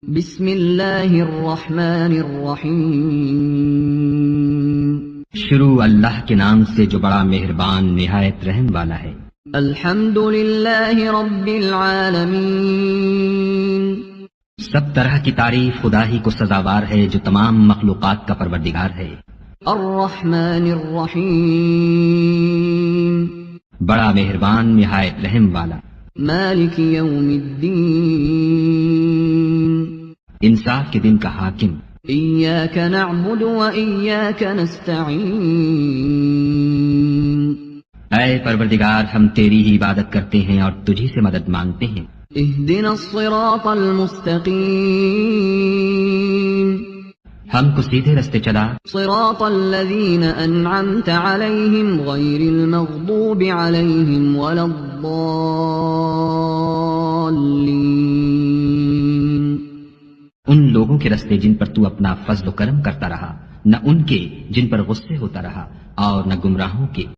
بسم اللہ الرحمن الرحیم شروع اللہ کے نام سے جو بڑا مہربان نہایت رحم والا ہے۔ الحمد للہ رب العالمین سب طرح کی تعریف خدا ہی کو سزاوار ہے جو تمام مخلوقات کا پروردگار ہے۔ الرحمن الرحیم بڑا مہربان نہایت رحم والا۔ مالک یوم الدین انصاف کے دن کا حاکم۔ ایاک نعبد و ایاک نستعین اے پروردگار ہم تیری ہی عبادت کرتے ہیں اور تجھی سے مدد مانگتے ہیں۔ اہدنا الصراط المستقیم ہم کو سیدھے رستے چلا، صراط الذین انعمت علیہم غیر المغضوب علیہم ولا الضالین ان لوگوں کے رستے جن پر تو اپنا فضل و کرم کرتا رہا، نہ ان کے جن پر غصے ہوتا رہا اور نہ گمراہوں کے